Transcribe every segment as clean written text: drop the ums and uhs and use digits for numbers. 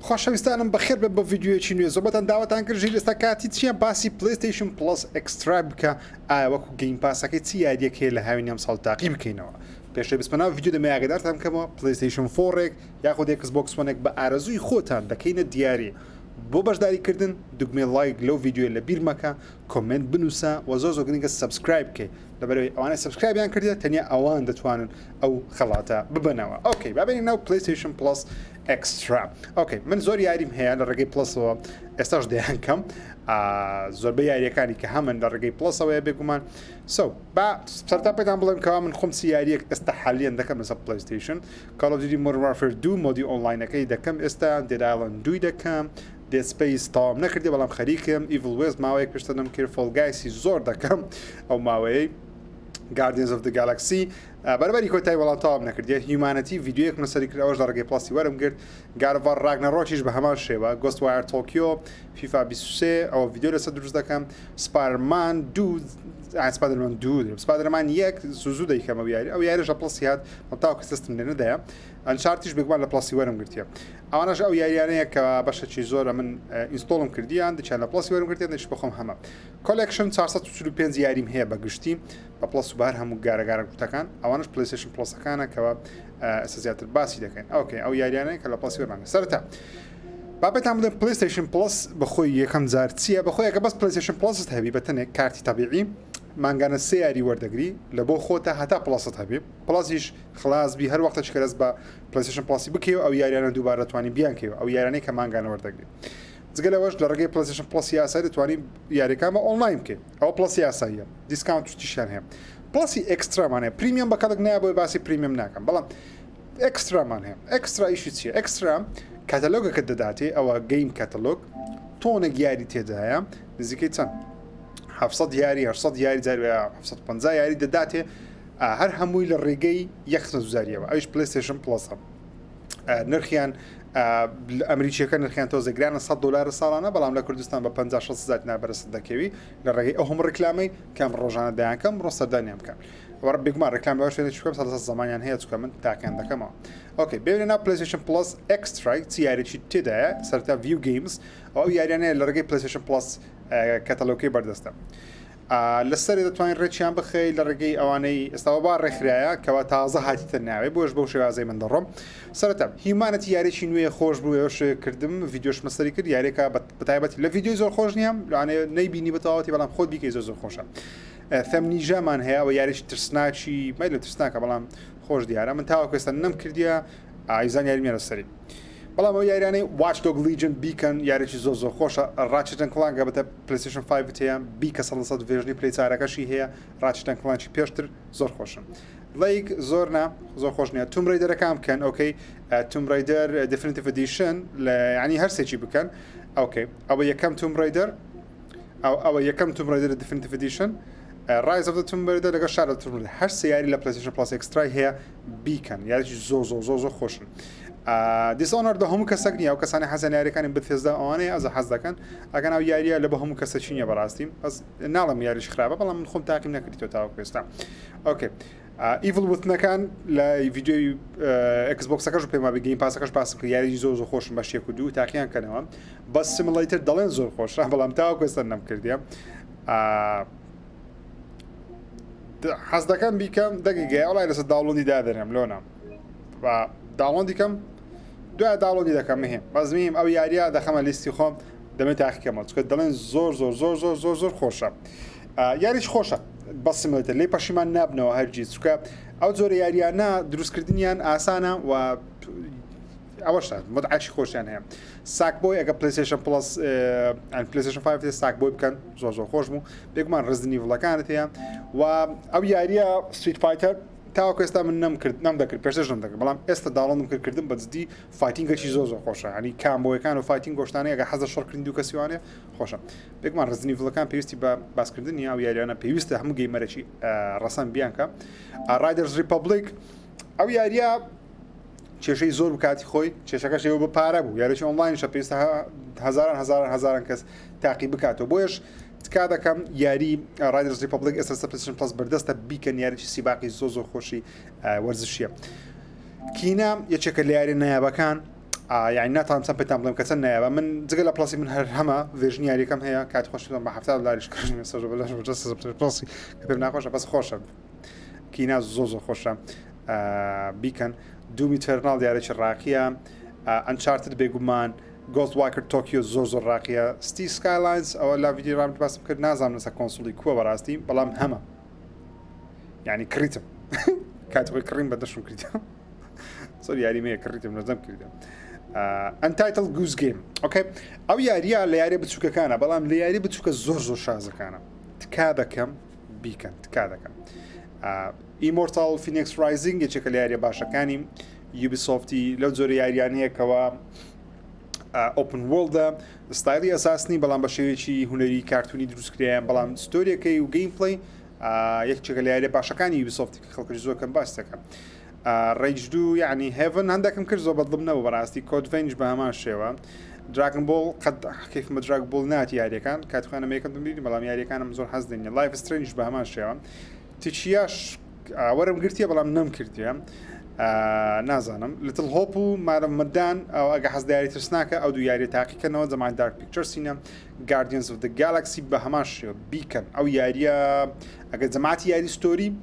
خۆشەویستانم بەخێر بێ بە ڤیددیوەیەکی نوێ زۆربەتەن داوەتان کرد ژیر ئێستا کاتی چییە باسی پلیستیشن پلس ئەکسترا بکە ئایا وەکو گەیم پاسەکەی چی یاریەک هەیە لە هاوینی ئەم ساڵ تاقی بکەینەوە پێشەوەی بسمەناو ڤیددیو دەمە ئاگادارتان بکەمەوە پلیستیشن 4 یاخود ئەکسبۆکس وەنێک بە ئارەزووی خۆتان دەکەینە دیاری بۆ بەشداریکردن دوگمێ لایک لەو ڤیددیوە لە بیر مەکە کۆمنت بنووسە و زۆر گرنگە سبسکرایب بکەیت لەبەرەوەی ئەوانە سبسکرایبیان کردێت تەنیا ئەوان دەتوانن ئەو خەڵاتە ببنەوە ئۆکەی بابێنین ناو پلیستیشن پلس ئەکسترا ئۆکەی من زۆر یاریم هەیە لە ڕێگەی پلسەوە ئێستاش دەیان کەم زۆربەی یاریەکانی کە هەمن لە ڕێگەی پلسەوەیە بێگومان با سەرتا پێتان بڵێم کەوا من خۆم یاریەک ئێستا حالیان دەکەم لەسەر پلیستیشن Call of Duty Modern Warfare 2 مۆدی ئۆنلاینەکەی دەکەم ئێستا Dead Island 2 دەکەم Dead Space تاوام نەکردی بەڵام خەریکم Evil West ماوەیە پێشتەدەم کرد Fall Guysی زۆر دەکەم ئەو ماوەیەی Guardians of the Galaxy بەرەبەری کۆتای وەڵام تاوام نەکردی Humanity ڤیدیۆیەک نەسەری کرد ئەوەش لە ڕێگەی پڵاسی وەرم گرت God of War Ragnarokیش بە هەمان شێوە Ghostwire Tokyo FIFA 23 ئەوە ڤیدیۆ لەسەر دروست دەکەم Spider-Man 2 Spider-Man 2 Spider-Man 1 زوو دەیکەم ئەو یاریش لە پڵسی هات تاوکە سیستم لێ نەدایە ئەنچارتیش بێگومان لە پڵاسی وەرم گرتیە ئەوانەش ئەو یاریانەیە کە بەشەکی زۆرە من ئینستۆڵم کردیان دەچیان لە پڵسی وەرم گرتیان دەش بخۆم هەمە کۆلێکشن 445 یاریم هەیە بە گشتی بە پڵس و بار هەموو گارەگارە گوتەکان ئەوانش پلیستیشن پلسەکانە کەەوە ئێستا زیاتر باسی دەکەین ئەوکەی ئەو یاریانەیە کە لە پڵسی وەرمانە سەرەتا بابێتان بڵێن پلیستیشن پلس بەخۆی یەکەم جار چییە بەخۆی کە بەس پلیستیشن پلست هەبی بەتەنێک کارتی تەبیعی مانگانە سێ یاری وەردەگری لە بۆ خۆتە هەتا پلست هەبێ پلاسیش خلاصبی هەر وەختە چکەرەست بە پلیستیشن پلاسی بکەوە ئەو یاریانە دووبارە توانی بیانکەوە ئەو یارانەی کە مانگانە وەردەگری جگە لەوەش لە ڕێگەی پلیستیشن پلس یاسایی دەتوانین یاریەکان بە ئۆنلاین بکەین ئەوە پلس یاساییە دیسکاونت توشتیشیان هەیە پلاسی ئەکسترامان هەیە پریمیەم بە کەڵک نایە بۆی باسی پریمیەم ناکەم بەڵام ئەکسترامان هەیە ئەکسترا ئیشی چییە ئەکسترا کاتەلۆگەکە دەداتێ ئەوە گەیم کاتەلۆگ تۆنێک یاری تێدایە نزیکەی چەند 700 یاری 800 یاری 750 یاری دەداتێ هەر هەمووی لە ڕێگەی یەخزاریەوە ئەوش پلیستیشن پلسە نرخیان ئەمریکیەکە نرخیان تۆزەگرانە $100 ساڵانە بەڵام لە کوردستان بە 50-60 نابەرست دەکەوی لە ڕێگەی ئەو هەموو ڕکلامی کەم ڕۆژانە دایانکەم ڕۆستەردانیان بکەن وەڕ بێگومان ڕکلام بەوە شوێنە چکەم 100 زمانیان هەیە چکە من تاکیان دەکەمەوە ئۆکەی ببینە ناو پلیستیشن پلس ئەکسترا چی یاریی تێدایە سەرتا ڤیو گەیمز ئەو یاریانەیە لە ڕێگەی پلیستیشن پلس کەتەلۆگەکەی بەردەستە لەسەری دەتوانین ڕێکیان بخەی لە ڕێگەی ئەوانەی ئێستاوە با ڕێکخرایە کەوا تازە هاتیتە ناوێ بۆش بەو شێوازەی من دەڕۆم سەرەتا هیومانەتی یاریی نوێ خۆش بوو ێوەش کردم ڤیدیۆش مەسەری کرد یاریەکە بەتایبەتی لە ڤیدیۆی زۆر خۆش نییە لەوانێ نەیبینی بەتەواوەتی بەڵام خۆت بیکەی زۆر خۆشە فەمنیژەمان هەیە و یاریش ترسناچی مای لە ترسناکە بەڵام خۆش دیارە من تاوەکو ئێستا نەم کردیە ئایزان یاریمیە لەسەری بەڵام ئەو یاریانەی Watchdog Legion بیکەن یاریی زۆر خۆشە Ratchet & Clank بەتە پلیستیشن 5 هەیە بیکە 100 ڤێژنی پلەی چارەکەشی هەیە Ratchet & Clankی پێشتر زۆر خۆشن لایک زۆرنا زۆر خۆش نییە توم ڕیدەرەکان بکەن ئۆکەی توم ڕیدەر Definitive Edition لە ینی هەرسێکی بکەن ئۆکەی ئەوە یەکەم توم ڕیدەر ئەوە یەکەم توم ڕیدەر Definitive Edition Rise of the Tomb Raider لەگە شارە توم ڕیدەر هەر سێ یاری لە پلیستیشن پلس ئەکسترای هەیە بیکەن یاریی زۆر خۆشن دیسۆنەر دە هەموو کەسێک نییە و کەسانی حەزان یاریەکانی بەفێزدا ئەوانەیە ئەز حەز دەکەن ئەگەن ئەو یاریە لە بە هەموو کەسە چینیە بەڕاستی بەس ناڵم یاریش خراپە بەڵام من خۆم تاقیم نەکردیتەوە تاوەکو ئێستا ئۆکێ Evil Withnەکان لە ڤیدیۆی ئەکسبۆکسەکەش پێما بە گەیم پاسەکەش باسم کرد یاری زۆر خۆشم بە شێک و دوو تاقییان کەنەوە بەس سیمولیتر دەڵێن زۆر خۆشە بەڵام تاوەکو ئێستا نەم کردیە حەز دەکەم بیکەم دەگیگە ئەوڵای لەسەر داوڵۆندی دادەنێم لۆنا داوڵۆن دیکەم دوای داوڵۆندی دەکەم مهم بەزمیم ئەو یاریە دەخەمە لیستی خۆم دەمێت تاقیکەمەوە چکە دەڵێن زۆر خۆشە یاریش خۆشە بەس سیمولیتر لێ پەشیمان نابنەوە هەرگیز چکە ئەو جۆرە یاریانە دروستکردنیان ئاسانە و ئەوەشە مدعاچی خۆشیان هەیە ساک بۆی ئەگە پلیستیشن پلس پلیستیشن 5 ساک بۆی بکەن زۆر خۆش بوو بێگومان ڕزنی وڵەکانت هەیە و ئەو یاریە ستریت فایتەر تاوەکو ئێستا من نەم دەکرد پێشتر نەم دەکرد بەڵام ئێستا داوڵندم کردم بەجددی فایتینگەکی زۆر خۆشە ینی کامبۆیەکان و فایتینگ گۆشتانەیە ئەگە حەزە شەڕکردن دوو کەسیوانێ خۆشە بێگومان ڕزنی وڵەکان پێویستی بە باسکردنی ئەو یاریانە پێویستە هەموو گەیمەرەی ڕەسەن بیانکە Riders Republic ئەو یاریە کێشەی زۆر بکاتی خۆی کێشەکەش ئێوە بە پارە بوو یاریی ئۆنلاینشە پێویستە هەزاران کەس تاقی بکاتەوە بۆیش تکا دەکەم یاری Riders Republic ئێستا پلیستیشن پلس بەردەستە بیکەن یاریی سیباقی زۆر خۆشی وەرزشیە کینە یەکێکە لە یاری نایابەکان يعني ناتان سام بتام بلم كتسنى من زغلا بلاسي من هرهما فيرجينيا كم هي كانت خوش مع حفتة ولا ريش كرني مسج ولا شو جالس بلاسي كتب ناقش بس خوشة كينا زوزو خوشة بيكن دوم إترنال ديارش الراقية أنشارتد بيجومان جوست وايكر طوكيو زوزو الراقية ستي سكايلاينز أو لا فيديو رام بس بكر نازم نسا كونسولي كوا براستي بلام هما يعني كريتم كانت خوي كريم بدش كريتم سوري يعني ما كريتم نظام كريتم انتايتل جوز جيم اوكي او ياريا لياري بتشوكا كان بلام لياري بتشوكا زوزو شازا كان تكادا كم بيكن تكادا كم ايمورتال فينيكس رايزنج يشكل لياري باشا كاني يوبي سوفتي لو زوري ياريانيه كوا اوبن وورلد ستايلي اساسني بلام بشويشي هنري كارتوني دروس كريان بلام ستوري كي وجيم بلاي يشكل لياري باشا كاني يوبي سوفتي خلق جزء كان باستكا ريج دو يعني هيفن عندكم كرزو بضمنا وبراستي كود فينج بهمان الشيوه دراغون بول قد كيف ما دراغون بول نات ياري كان كانت انا ما كنت مريد بلام ياري كان مزور حزدني لايف سترينج بهمان الشيوه تشياش ورم قرتي بلام نم كرتي نازانم ليتل هوبو مادام مدان او اگه حز داري ترسناكا او دو ياري تاقي كنو زمان دارك بيكتشر سينا Guardians of the Galaxy بهمان الشيوه بيكن او ياري اگه زماتي ياري ستوري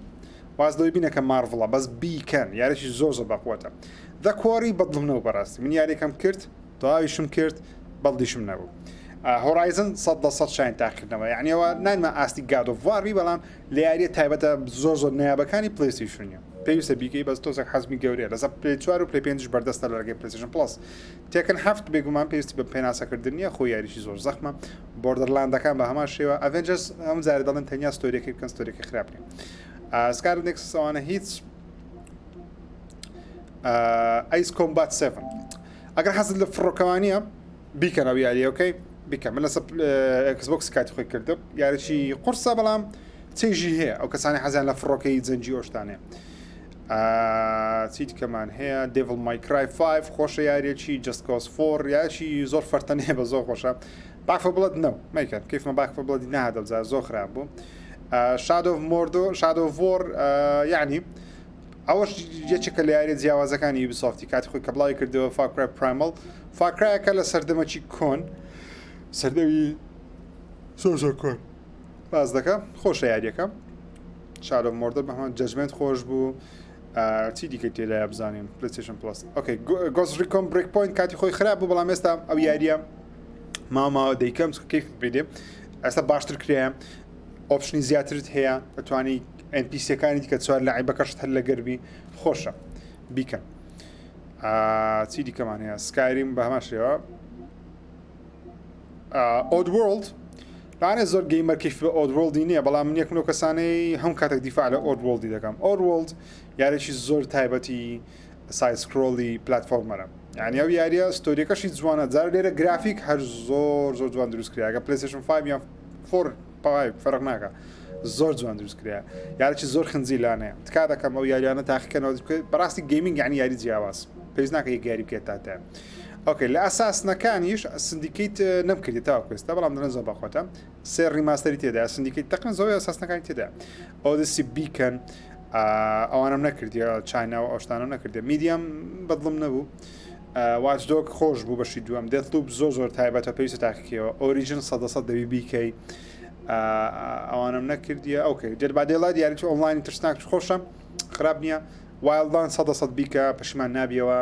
واز لو يبينا كمارفلا بس بي كان يعني شي زوزة بقوته ذا كواري بضمنه براستي من يعني كم كرت طايشم كرت بلديشم نبو هورايزن صد شاين تاخرنا يعني هو نان ما استي جاد اوف وار بلام لياري تايبته زوزو نيابه كاني بلاي ستيشن بيوسا بيكي بس توزك حزمي جوري لازم بلاي 2 و بلاي 5 بردست لرجع بلاي ستيشن بلس تكن حفت بيجومان بيستي ببينا سكر الدنيا خو ياري شي زور زخمه بوردرلاند كان بهما شيء افنجرز هم زاري دلن تنيا ستوري كيف كان ستوري خرابني سكار نيكس on هيتس ايس كومبات 7 اگر حصل الفرو كمانيه بيكن او يعني اوكي بيكن من سب اكس بوكس كات خوي كردب يعني شي قرصه بلام تيجي هي او كساني حزان لفرو كي زنجي اوش ثاني تيجي كمان هي ديفل ماي كراي 5 خوش يعني شي جاست كوز 4 يعني شي زور فرتنيه بزو خوشه باك فور بلاد نو ما كان كيف ما باك فور بلاد نهدل زي زو خرابو شادو اوف موردو شادو اوف وور يعني اوش يشكل لي زياوازه كان يوبي سوفتي كات خوي قبل يكردو فاكراي برايمال فاكراي كلا سردمه شي كون سردوي سوزو كون باز دكا خوش ياديكا شادو اوف موردو بهمان جاجمنت خوش بو تي دي كتي لا بزانين بلاي ستيشن بلس اوكي جوز ريكون بريك بوينت كات خوي خراب بلا مستا او ياديا ماما ديكم كيف بدي اسا باشتر كريام اوبشنی زیاترت هەیە دەتوانی NPC-ەکانی دیکە چوار لاعیبەکەشت هەر لە گەربی خۆشە بیکەن چی دیکەمان هەیە سکایریم بە هەمان شێوە Oddworld لەوانێت زۆر گەیمەر کەیف بە Oddworldی نییە بەڵام من یەکم لەو کەسانەی هەم کاتێک دیفاع لە Oddworldی دەکەم Oddworld یارێکی زۆر تایبەتی ساید سکرۆڵی پلاتفۆرمەرە یعنی ئەو یاریە ستۆریەکەشی جوانە جار لێرە گرافیک هەر زۆر جوان دروست کرا ئەگە PlayStation 5 یان 4 فرق ناکە زۆر جوان دروست کرا یارێکی زۆر خنجی لانەیە تکا دەکەم ئەو یاریانە تاقیکەنەوە بەڕاستی گەیمینگ یعنی یاری جیاواز پێویست ناکە یەک یاری بکرێت تاتە اوكي لاساسنەکانیش سندیکیت نەمکردێتەوە کوێستە بەڵام دەڵێن زۆر بەخۆتە سێ ریماستەری تێدا سندیکیت تقریبا زۆر ئاساسنەکانی تێدا ئۆدیسی بیکەن ئەوانم نەکردیە چاینا و ئەوشتانە نەکردێ میدیەم بەدڵم نەبوو واتچدۆگ خۆش بوو بەشی دووەم دێتلوب زۆر تایبەتە پێویستە تاقیکەوە ئۆریجن 100% دەبی بیکەی ئەوانم نەکردیە ئەوکەی دێت بادێڵات یاریی ئۆنلاین ترسناک خۆشە خراپ نییە وایلدان 100% بیکە پەشیمان نابیەوە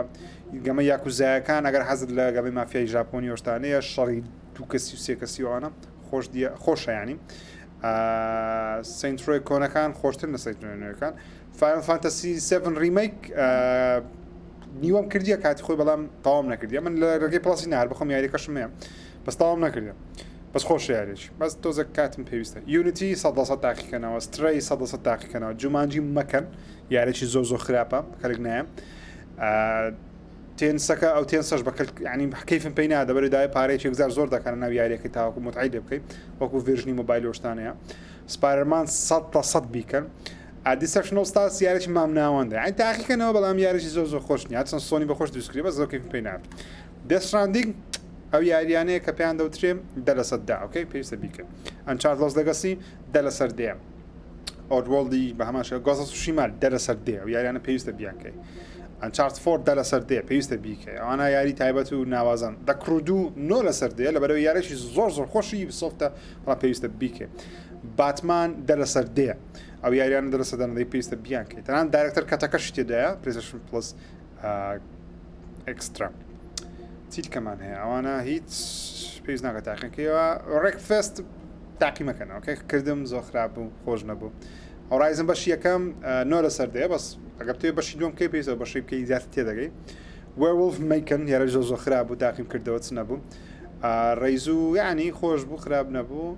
گەمە یاکوزایەکان ئەگەر حەزت لە گەمەی مافیای ژاپۆنی ئۆشتانەیە شەڕی دوو کەسی و سێ کەسیوانە خۆشە ینی سینترۆی کۆنەکان خۆشتر لە سینترۆیەکان فاینل فانتەسی 7 ریمیک نیوەم کردیە کاتی خۆی بەڵام تەواو نەکردیە من لە ڕێگەی پڵاسی نار بخۆم یاریەکەشم هەیە بەس تەواو نەکردە بەس خۆش یاریش بەس تۆزە کاتم پێویستە یونیتی 100% تاقیکەنەوە سترەی 100% تاقیکەنەوە جومانجی مەکەن یارێکی زۆر خراپە کەلێک نایە تێنسەکە ئەو تێنسەش بە ینی کەیفم پێی نادە بەرەی دای پارەیەکی گزار زۆر دەکەن ناو یاریەکەی تاوەکو متعید لێ بکەیت وەکو ڤێژنی مۆبایل ئۆشتانەیە سپایدەرمان 100% بیکەن دیسەکشنەڵ ستارس یاریی مام ناوەندە ئەین تاقیکەنەوە بەڵام یاریی زۆر خۆش نیە چەند سۆنی بەخۆش دروستکری بە زۆر کەیفم پێی نات دێستراندینگ ئەو یاریانەیە کە پێیان دەوترێم 100% ئۆکەی پێویستە بیکەن ئەنچارت لۆس لەگەسی 100% دێ ئۆدوۆڵدی بە هەماشە گۆزە سوشیمال 100% دێ و یاریانە پێویستە بیانکەی ئەنچارت فۆر دا لەسەر دێ پێویستە بیکە ئەوانە یاری تایبەت و ناوازان دەکڕودو نۆ لەسەر دێ لە بەرەوەی یارێکی زۆر زۆر خۆشی بسۆفتە بەڵام پێویستە بیکێ باتمان دا لەسەر دێ ئەو یاریانە دەرەسەدانەی پێویستە بیانکەیت تەنان دایرەکتەر کەتەکەشی تێدایە پلەیستیشن پلس ئەکسترا چیت کەمان هەیە ئەوانە هیچ پێویست ناکە تاقیکەوە ڕێکفست تاقی مەکەن ئۆکەی کردم زۆر خراپ بوو خۆش نەبوو هۆرایزن بەشی یەکەم نۆ لەسەر دێ بەس ئەگەر توێ بەشی دوم کەی پێویستە بەشی بکەی زیاتر تێدەگەی وێرولف میکن یارە زۆر خراپ بوو تاقیم کردەوە چ نەبوو ڕێیز و یعنی خۆش بوو خراپ نەبوو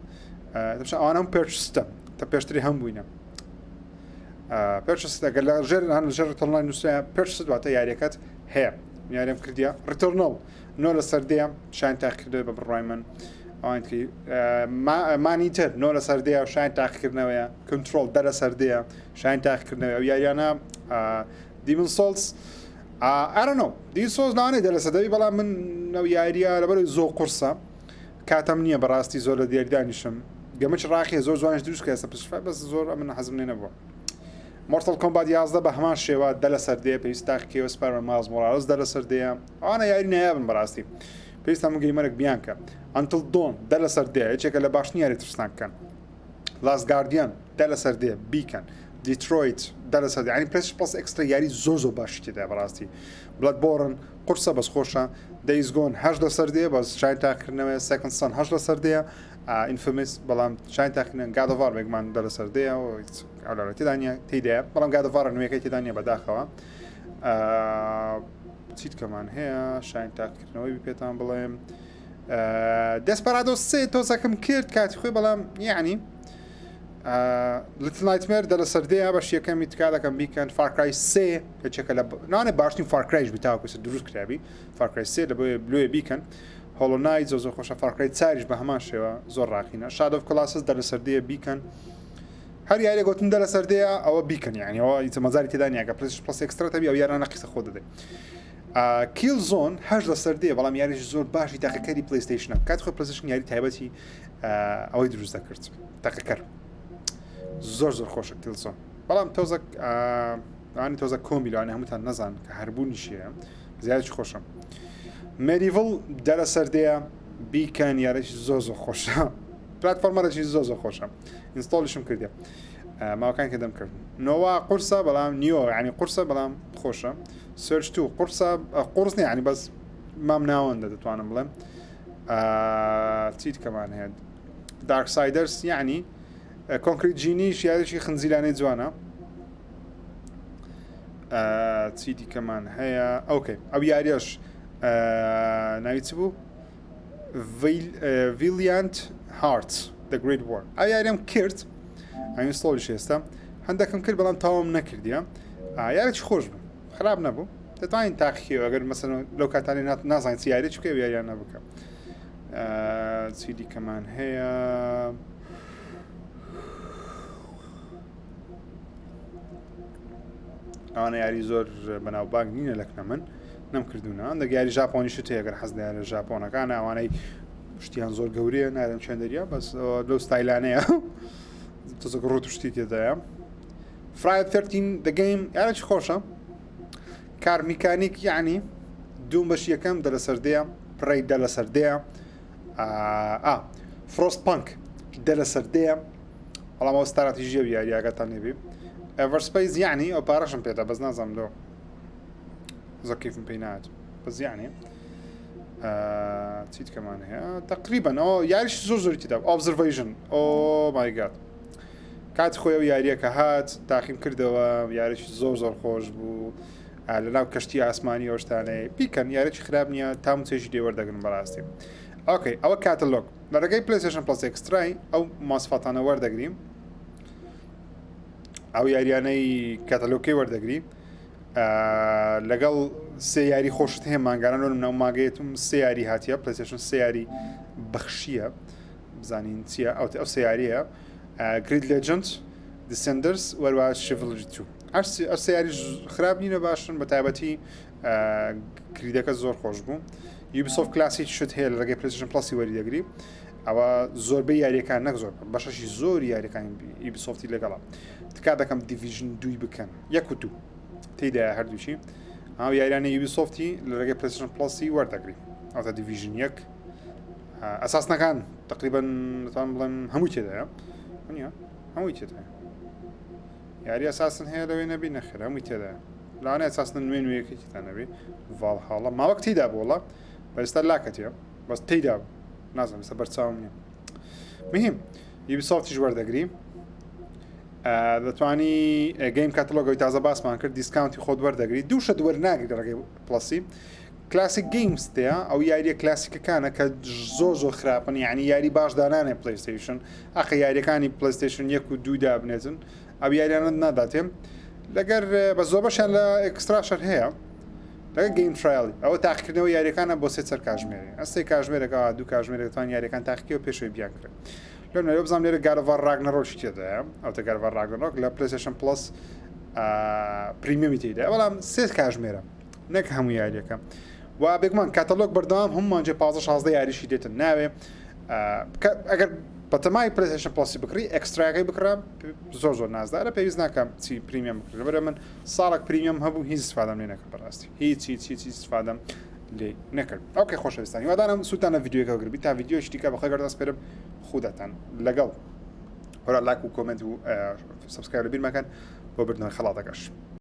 ئەوانم پێرچستە تا پێشتری هەم بووینە پێرچست ئەگەر لە ژێر تەڵای نووسرا پێرچست دواتە یاریەکەت هەیە یاریم کردیە ڕیتۆرنەڵ نۆ لەسەر دێ شایان تاقیکردە بە بڕای من ئەوانکی مانیتر نۆ لەسەر دێ و شایان تاقیکردنەوەیە کنترۆل دە لەسەر دێ شایان تاقیکردنەوە ئەو یاریانە دیمن سۆلز ئەرنۆ دی سۆز نانێ دە لەسەر دەوی بەڵام من ئەو یاریە لەبەر زۆر قورسە کاتەم نییە بەڕاستی زۆر لە دیاریدانیشم گەمەش ڕاقیە زۆر جوانش دروست کە ئێستا پشت بەس زۆر من حەزم لێ نەبووە مۆرتەڵ کۆمبات 11 بە هەمان شێوە دە لەسەر دێ پێویست تاقیکەوە سپارمە ماز مۆرالز دە لەسەر دێ ئەوانە یاری نایابن بەڕاستی پێویستە من گەیمەرێک بیانکە ئەنتڵ دۆن دە لەسەر دێ یەکێکە لە باشنی یاری ترسناک بکەن لاست گاردیان دە لەسەر دێ بیکەن دیترۆیت دە لەسەر دێ ینی پلەیستیشن پلس ئەکسترا یاری زۆر زۆر باشی تێدا بەڕاستی بلەدبۆرن قورسە بەس خۆشە دەیز گۆن هەش لەسەر دێ بەس شاین تاقیکردنەوە سێکەند سەن هەش لەسەر دێ ئینفەمیس بەڵام شاین تاقیکردن گادۆڤار بێگمان دە لەسەر دێ ئەو تێدانە تێدایە بەڵام گادۆڤارە نوێەکەی تێدانە بەداخەوە چیت کەمان هەیە شاین تاقیکردنەوەی پێتان بڵێم دەسپەرادۆ سێ تۆزەکەم کرد کاتی خۆی بەڵام یعنی لیتل نایتمێر دە لەسەر دێ بەش یەکەمی تکا دەکەم بیکەن فارکرای سێ کەچێکە لە نانێ باشترین فارکرایش بیتاوەکوسە دروست کرابی فارکرای سێ لە بۆ بلوێ بیکەن هۆڵۆ نایت زۆر خۆشە فارکرای چاریش بە هەمان شێوە زۆر ڕاقینە شادۆف کلاسس دە لەسەر دێ بیکەن هەر یاری گوتن دە لەسەر دێ ئەوە بیکەن یعنی ئەوە هیچ مەزاری تێدا نیە پلەیستیشن پلس ئەکسترا تەبی ئەو یارانە قیسە خۆ دەدەی کیل زۆن هەش لەسەر دێ بەڵام یاریش زۆر باشی تاقیکەری پلەیستیشنە کات خۆی پلەیستیشن یاری تایبەتی ئەوەی دروست دەکرد تاقیکەر زۆر زۆر خۆشە کیل زۆن بەڵام تۆزە ئەوانی تۆزە کۆمبیلوانە هەمووتان نەزان کە هەربوونیشیە زیادی خۆشە مێریڤڵ دە لەسەر دێ بیکەن یارێکی زۆر زۆر خۆشە پلتفۆرمەرێکی زۆر زۆر خۆشە ئینستۆڵیشم کردێ ماوەکان کە دەم کرد نۆوا قورسە بەڵام نیۆ ینی قورسە بەڵام خۆشە سرچ تو قورسە قورس نیە ینی بەس مام ناوەندە دەتوانم بڵێم چیت کەمان هەیە دارک سایدەرس یعنی کۆنکریت جینیش یاریشی خنزیرانەی جوانە چیتی کەمان هەیە ئەوکەی ئەو یاریەش ناوی چ بوو ڤیلیانت هارت The Great War ئەو یاریم کرد ئەینستۆلیش ئێستا هەندێکم کرد بەڵام تاوام نەکردیە یارێکی خۆش بوو خراپ نەبوو دەتوانین تاقیکەوە ئەگەر مەسەن لەو کاتانی نازانین چ یاریێک بکە یاریان نەبکە چیدی کەمان هەیە ئەوانە یاری زۆر بەناوبانگ نینە لەکنە من نەمکردوونە ئەندەک یاری ژاپۆنیش هەیە ئەگەر حەز لە ژاپۆنەکانە ئەوانەی شتیان زۆر گەورەیە نارم چێن دەریا بەس لەو ستایلانەیە تۆزەکە ڕوت شتی تێدایە فراید 13 The Game یارێکی خۆشە کار میکانیک یعنی دوم بەش یەکەم دە لەسەر دێ پڕی دە لەسەر دێ فرۆست پانک دە لەسەر دێ بەڵام ئەو ستاراتیژیە یاریاگەتان نێبی ئەڤەرسپەیس یعنی ئەو پارەشم پێدا بەس نازانم لۆ زۆر کەیفم پێی نهات بەس یعنی چیت کەمان هەیە تقریبا ئەو یاریش زۆر زۆری تێدا ئۆبزەرڤیژن ئۆ مای گاد کاتی خۆی ئەو یاریەکە هات تاقیم کردەوە یاریشی زۆر زۆر خۆش بوو لەناو کەشتی ئاسمانی ئەو شتانەی بیکەن یاریی خراپ نییە تام چێژی دێوەردەگرن بەڕاستی ئۆکەی ئەوە کاتەلۆگ لە ڕێگەی پلەیستیشن پلس ئەکسترای ئەو ماسفاتانە وەردەگریم ئەو یاریانەی کاتەلۆگەکەی وەردەگری لەگەڵ سێ یاری خۆشت هەیە مانگانە ناو ماگەیەتم سێ یاری هاتیە پلەیستیشن سێ یاری بەخشیە بزانین چییە ئەو سێ یاریە گرید لێجند دیسندرز وەروە شیڤلری 2 ئەر سێ یاری خراپ نینە باشن بە تایبەتی کریدەکە زۆر خۆش بوو یوبیسۆفت کلاسی شت هەیە لە ڕێگەی پلەیستیشن پلەسی وەریدەگری ئەوە زۆربەی یاریەکان نەک زۆر بەشەشی زۆر یاریەکانی یوبیسۆفتی لەگەڵا تکا دەکەم دیڤیژن 2 بکەن 1 و 2 تێدایە هەردووچی ها یاریانە یوبیسۆفتی لە ڕێگەی پلەیستیشن پلەسی وەردەگری ئەوتە دیڤیژن 1 ئەساسنەکان تقریبا دەتوانم بڵێم هەمووی تێدایە نیە هەمووی تێدایە یاری ئەساسن هەیە لەوێ نەبی نەخێر هەمووی تێدایە لاوانە ئەساسن نوێ نوێیەکێکیتان نەبێ ڤاڵهاڵە ماوەک تێدا بووڵە بەستا لاکەتێ بەس تێدا نازانم ئێستا بەرچاوم نییە مهم یوبیسۆفتیش وەردەگری دەتوانی گەیم کاتەلۆگەوەی تازە باسمان کرد دیسکاونتی خۆت وەردەگری دووشە دووەرناگری لە ڕێگەی پلەسی کلاسیک گەیمز تەیە ئەو یاریە کلاسیکەکانە کە زۆر خراپن یعنی یاری باش دانانێ پلەیستیشن ئەخە یاریەکانی پلەیستیشن 1 و 2 دابنێتن ئەو یاریانە ناداتێم لەگەر بە زۆر بەشیان لە ئەکستراشەر هەیە لەگە گەیم ترایلی ئەوە تاقیکردنەوە یاریەکانە بۆ سێ کاژمێری ئەستی کاژمێرەکە دوو کاژمێرەکەتوان یاریەکان تاقیکەوە پێشەوەی بیان کرد لەم لێرە بزانام لێرە گارڤار ڕاگنەرۆکی تێدایە ئەوتە گارڤار ڕاگنەرۆک لە پلەیستیشن پلەس پریمیەمی تێدایە بەڵام سێ کاژمێرە نەک هەموو یاریەکە و بێگومان کاتەلۆگ بەردەوام هەمومانجێ 15-16 یاریشی دێتن ناوێ ئەگەر بەتەمای پلەیستیشن پلەسی بکڕی ئەکستراەکەی بکڕام زۆر نازدارە پێویست ناکەم چی پریمیەم بکڕێت بەرە من ساڵێک پریمیەم هەبوو هیچ استفادەم لێ نەکرد بەڕاستی هیچ استفادەم لێ نەکرد ئەوکەی خۆشەویستانی وادانم سووتانە ڤیدیۆەکە گربی تا ڤیدیۆشتی کە بەخۆی گەردەست پێرم خودەتان لەگەڵ هۆرا لاک و کۆمنت و سبسکرایب لەبیر مەکەن بۆ بردنەوەی خەڵاتەکەش